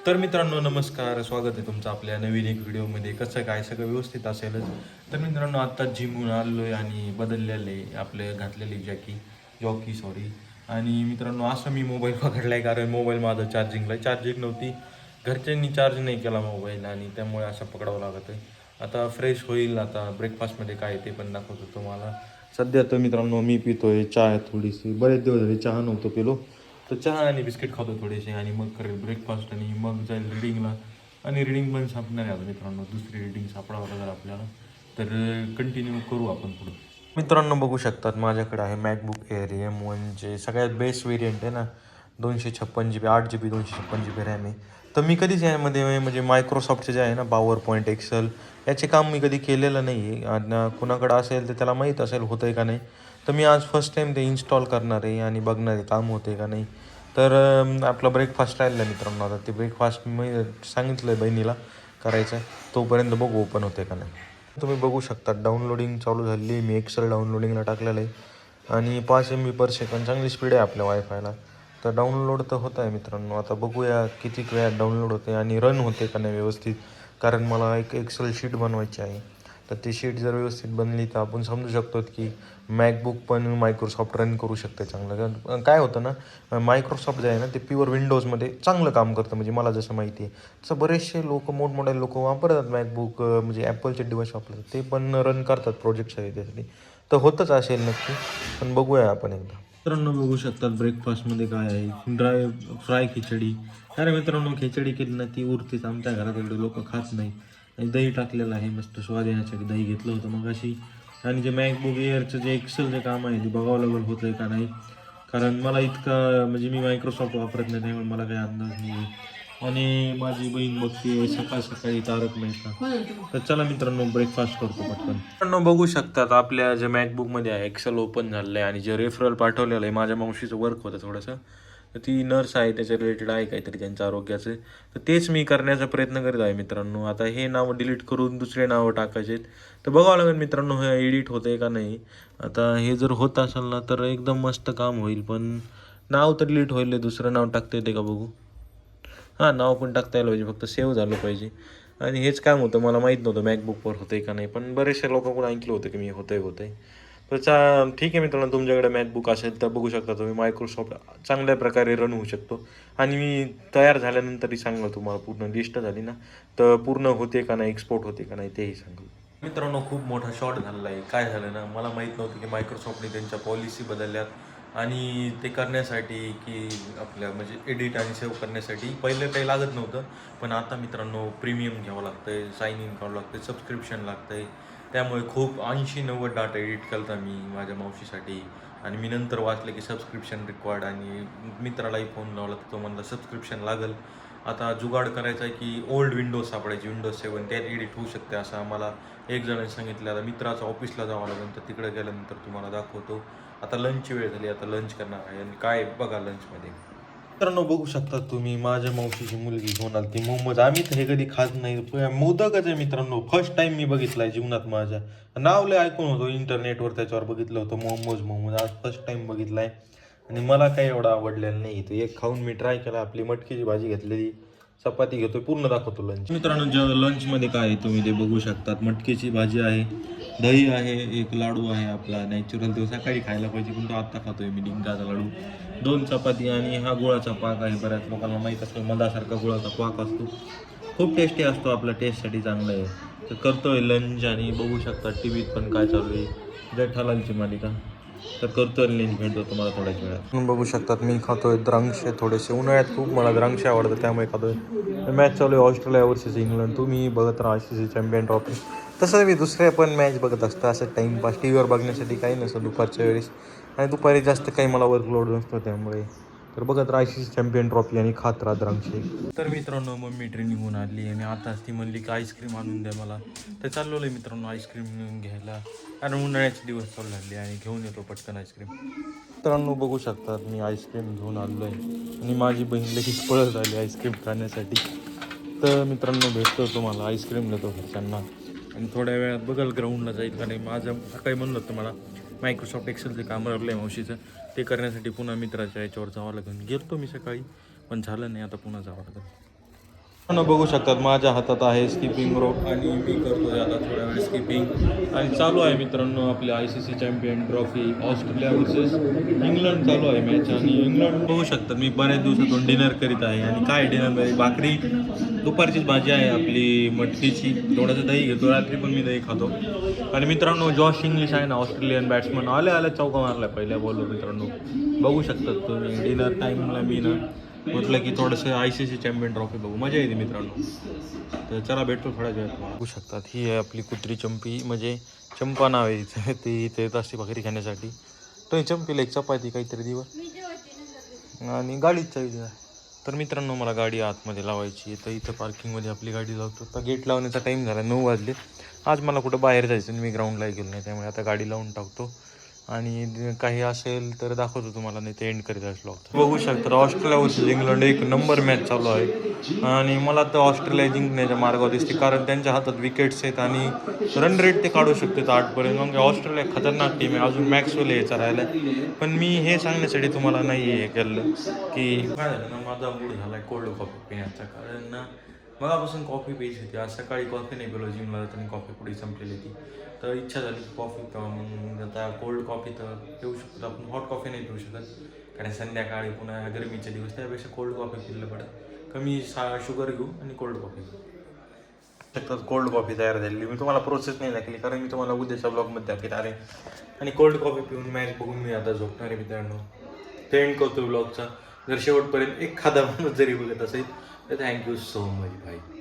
तर मित्रांनो नमस्कार, स्वागत आहे तुमचं आपल्या नवीन एक व्हिडिओमध्ये. कसं काय सगळं व्यवस्थित असेलच. तर मित्रांनो आत्ता जिमहून आलो आहे आणि बदललेले आपले घातलेली जॉकी सॉरी. आणि मित्रांनो असं मी मोबाईल पकडला आहे कारण मोबाईल माझा चार्जिंग नव्हती. घरच्यांनी चार्ज नाही केला मोबाईल आणि त्यामुळे असं पकडावं लागत आहे. आता फ्रेश होईल, आता ब्रेकफास्टमध्ये काय ते पण दाखवतो तुम्हाला. सध्या तर मित्रांनो मी पितोय चहा थोडीशी, बरेच दिवस झाले चहा नव्हतो पिलो. तर चहा आणि बिस्किट खातो थोडेसे आणि मग करेल ब्रेकफास्ट आणि मग जाईल रिडिंगला. आणि रिडिंग पण संपणार आहे आता मित्रांनो, दुसरी रिडिंग सापडावं लागेल आपल्याला. तर कंटिन्यू करू आपण पुढं. मित्रांनो बघू शकतात माझ्याकडे आहे मॅकबुक एअर M1 सगळ्यात बेस्ट व्हेरियंट आहे ना. 256 GB 8 GB 256 GB रॅम आहे. तर मी कधीच यामध्ये म्हणजे मायक्रोसॉफ्टचे जे आहे ना पॉवर पॉईंट एक्सेल याचे काम मी कधी केलेलं नाही आहे. आणि कुणाकडं असेल तर त्याला माहीत असेल होतं आहे का नाही. तर मी आज फर्स्ट टाईम ते इन्स्टॉल करणार आहे आणि बघणार आहे काम होते का नाही. तर आपला ब्रेकफास्ट राहिला मित्रांनो. आता ते ब्रेकफास्ट मी सांगितलं आहे बहिणीला करायचं आहे, तोपर्यंत बघू ओपन होते का नाही. तुम्ही बघू शकता डाउनलोडिंग चालू झाली आहे. मी एक्सेल डाउनलोडिंगला टाकलेलं आहे आणि 5 MB/s चांगली स्पीड आहे आपल्या वायफायला. तर डाउनलोड तर होत आहे मित्रांनो. आता बघूया किती वेळात डाउनलोड होते आणि रन होते का नाही व्यवस्थित. कारण मला एक एक्सेल शीट बनवायची आहे. तर ती शीट जर व्यवस्थित बनली तर आपण समजू शकतो की मॅकबुक पण मायक्रोसॉफ्ट रन करू शकते चांगलं. कारण काय होतं ना, मायक्रोसॉफ्ट जे आहे ना ते प्युअर विंडोजमध्ये चांगलं काम करतं, म्हणजे मला जसं माहिती आहे. तसं बरेचसे मोठमोठे लोक वापरतात मॅकबुक, म्हणजे ॲपलचे डिव्हाइस वापरतात, ते पण रन करतात प्रोजेक्टसाठी त्यासाठी. तर होतच असेल नक्की, पण बघूया आपण एकदा. मित्रांनो बघू शकतात ब्रेकफास्टमध्ये काय आहे, फ्राय खिचडी. अरे मित्रांनो खिचडी केली ना ती उरतेच, आमच्या घरात एवढे लोक खात नाही. आणि दही टाकलेलं आहे मस्त स्वाद येण्यासाठी, दही घेतलं होतं मग अशी. आणि जे मॅकबुक एअरचं जे एक्सेल जे काम आहे ते बघावं लागेल होतं आहे का नाही. कारण मला इतका म्हणजे मी मायक्रोसॉफ्ट वापरत नाही त्यामुळे मला काही अंदाज नाही आहे. आणि माझी बहीण बघते सकाळ सकाळी तारक मेहता. तर चला मित्रांनो ब्रेकफास्ट करतो पटकन. मित्रांनो बघू शकतात आपल्या जे मॅकबुकमध्ये आहे एक्सेल ओपन झालेलं आहे आणि जे रेफरल पाठवलेलं आहे माझ्या मावशीचं वर्क होतं थोडंसं. तर ती नर्स आहे, त्याच्या रिलेटेड आहे काहीतरी त्यांच्या आरोग्याचं. तर तेच मी करण्याचा प्रयत्न करीत आहे मित्रांनो. आता हे नाव डिलीट करून दुसरे नावं टाकायचे आहेत. तर बघावं लागेल मित्रांनो हे एडिट होतं आहे का नाही. आता हे जर होत असेल ना तर एकदम मस्त काम होईल, पण नाव तर डिलीट होईल, दुसरं नाव टाकता येते का बघू. हां नाव पण टाकता यायला पाहिजे, फक्त सेव्ह झालं पाहिजे. आणि हेच काम होतं, मला माहीत नव्हतं मॅकबुकवर होतं आहे का नाही, पण बरेचशा लोकांकडून ऐकलं होतं की मी होतं आहे. तर ठीक आहे मित्रांनो, तुमच्याकडे मॅकबुक असेल तर बघू शकता तुम्ही मायक्रोसॉफ्ट चांगल्या प्रकारे रन होऊ शकतो. आणि मी तयार झाल्यानंतरही सांगलं तुम्हाला, पूर्ण लिस्ट झाली ना तर पूर्ण होते का नाही, एक्सपोर्ट होते का नाही तेही सांगू. मित्रांनो खूप मोठा शॉर्ट झालेला आहे. काय झालं ना, मला माहीत नव्हतं की मायक्रोसॉफ्टने त्यांच्या पॉलिसी बदलल्यात आणि ते करण्यासाठी की आपल्या म्हणजे एडिट आणि सेव्ह करण्यासाठी पहिलं काही लागत नव्हतं. पण आता मित्रांनो प्रीमियम घ्यावं लागतं आहे, साइन इन करावं लागतं आहे, सबस्क्रिप्शन लागतं आहे. त्यामुळे खूप 80-90 डाटा एडिट केला होता मी माझ्या मावशीसाठी. आणि मी नंतर वाचलं की सबस्क्रिप्शन रिक्वायर्ड, आणि मित्रालाही फोन लावला तर तो म्हणला सबस्क्रिप्शन लागेल. आता जुगाड करायचा आहे की ओल्ड विंडोज सापडायची, Windows 7 त्यात एडिट होऊ शकते असं आम्हाला एक जणांनी सांगितलं. आता मित्राच्या ऑफिसला जावं लागेल, तर तिकडे गेल्यानंतर तुम्हाला दाखवतो. आता लंचची वेळ झाली, आता लंच करणार आहे. आणि काय बघा लंचमध्ये मित्रांनो बघू शकता तुम्ही माझ्या मावशीची मुलगी घेऊन आली ती मोमोज. आम्ही तर हे कधी खात नाही, मोदकच आहे मित्रांनो. फर्स्ट टाइम मी बघितलं आहे जीवनात माझ्या. नाव लय ऐकून होतो इंटरनेटवर, त्याच्यावर बघितलं होतं मोमोज. आज फर्स्ट टाइम बघितलं आहे आणि मला काही एवढं आवडलेलं नाही. तर एक खाऊन मी ट्राय केला, आपली मटकीची भाजी घेतलेली, चपाती घेतोय, पूर्ण दाखवतो लंच. मित्रांनो लंचमध्ये काय आहे तुम्ही ते बघू शकतात. मटकीची भाजी आहे, दही आहे, एक लाडू आहे आपला नॅचरल, तो सकाळी खायला पाहिजे पण तो आत्ता खातोय मी, डिंकाचा लाडू. 2 चपाती आणि हा गुळाचा पाक आहे. बऱ्याच लोकांना माहीत असतो मधासारखा गुळाचा पाक असतो, खूप टेस्टी असतो, आपल्या टेस्टसाठी चांगला आहे. तर करतोय लंच आणि बघू शकता टी व्हीत पण काय चालू आहे, जेठालालची मालिका. तर करतोय लंच, भेटतो तुम्हाला थोड्याच वेळात. बघू शकतात मी खातोय द्राक्षे थोडेसे, उन्हाळ्यात खूप मला द्राक्षे आवडतं त्यामुळे खातोय. मॅच चालू आहे ऑस्ट्रेलिया वर्सेस इंग्लंड, तुम्ही बघत राहा ICC चॅम्पियन ट्रॉफी. तसं मी दुसऱ्या पण मॅच बघत असतं असं टाईमपास, टी व्हीवर बघण्यासाठी काही नसतं दुपारच्या वेळेस. आणि दुपारी जास्त काही मला वर्कलोड नसतो त्यामुळे. तर बघत राहा ICC चॅम्पियन ट्रॉफी आणि खात राहा द्राक्षे. तर मित्रांनो मम्मी ट्रेनिंगहून आली आणि आताच ती म्हणली की आईस्क्रीम आणून द्या मला. तर चाललो आहे मित्रांनो आईस्क्रीम घ्यायला, कारण उन्हाळ्याचे दिवस चालू झाले आणि घेऊन येतो पटकन आईस्क्रीम. मित्रांनो बघू शकतात मी आईस्क्रीम घेऊन आलो आहे आणि माझी बहीण लगेच पळत आली आईस्क्रीम खाण्यासाठी. तर मित्रांनो भेटतो तुम्हाला, आईस्क्रीम देतो घरच्यांना आणि थोड्या वेळात बघाल ग्राउंडला जाईल का नाही. माझं सकाळी म्हणलं होतं मला मायक्रोसॉफ्ट एक्सेलचं काम राहिलं आहे मावशीचं, ते करण्यासाठी पुन्हा मित्राच्या याच्यावर जावं लागेल. गेलो मी सकाळी पण झालं नाही, आता पुन्हा जावं लागेल. बघू शकतात माझ्या हातात आहे स्किपिंग रोप आणि मी करतोय आता थोड्या वेळ स्किपिंग आणि चालू आहे मित्रांनो आपली ICC champion trophy Australia versus England चालू आहे मॅच आणि इंग्लंड बघू शकतात मी बऱ्याच दिवसातून डिनर करीत आहे आणि काय डिनर भाकरी दुपारचीच भाजी आहे आपली मटकीची थोडंसं दही घेतो रात्री पण मी दही खातो आणि मित्रांनो जॉश इंग्लिश आहे ना ऑस्ट्रेलियन बॅट्समन आल्या चौका मारला पहिल्या बॉलवर मित्रांनो बघू शकतात तुम्ही डिनर टाईमला मी ना म्हटलं की थोडंसं ICC चॅम्पियन ट्रॉफी बघू मजा येते मित्रांनो तर चला भेटतो थोड्या वेळात बघू शकतात ही आहे आपली कुत्री चंपी म्हणजे चंपा नाव आहे इथे ती इथे येत असते भाकरी खाण्यासाठी तो चंपीला एक चपाती काहीतरी दिवस आणि गाडीच चालली आहे तर मित्रांनो मला गाडी आतमध्ये लावायची आहे तर इथं पार्किंगमध्ये आपली गाडी लावतो तर गेट लावण्याचा टाईम झाला 9 वाजले आज मला कुठं बाहेर जायचं मी ग्राउंडला गेलो नाही त्यामुळे आता गाडी लावून टाकतो आणि काही असेल तर दाखवतो तुम्हाला नाही ते एंड करीत असलो बघू शकता ऑस्ट्रेलिया वर्सेस इंग्लंड एक नंबर मॅच चालू आहे आणि मला तर ऑस्ट्रेलिया जिंकण्याच्या मार्गावर दिसते कारण त्यांच्या हातात विकेट्स आहेत आणि रन रेट ते काढू शकतात 8पर्यंत म्हणजे ऑस्ट्रेलिया खतरनाक टीम आहे अजून मॅक्सवेल यायचा राहिला पण मी हे सांगण्यासाठी तुम्हाला नाही हे केलं की काय झालं ना माझा मूड झाला आहे कोल्ड कॉफी पिण्याचा कारण ना मगापासून कॉफी प्यायची होती आज सकाळी कॉफी नाही पिलो जिमला जाताना कॉफी पुढे संपलेली होती तर इच्छा झाली की कॉफी मग आता कोल्ड कॉफी तर पिऊ शकतो आपण हॉट कॉफी नाही पिऊ शकत कारण संध्याकाळी पुन्हा गरमीचे दिवस त्यापेक्षा कोल्ड कॉफी पिलं पडत कमी शुगर घेऊ आणि कोल्ड कॉफी घेऊ कोल्ड कॉफी तयार झालेली मी तुम्हाला प्रोसेस नाही दाखवली कारण मी तुम्हाला उद्याच्या ब्लॉगमध्ये दाखवत अरे आणि कोल्ड कॉफी पिऊन मॅच बघून मी आता झोपणार आहे मित्रांनो ते एंड करतो ब्लॉगचा जर शेवटपर्यंत एखादा माणूस जरी बघत असेल तर थँक्यू सो मच भाई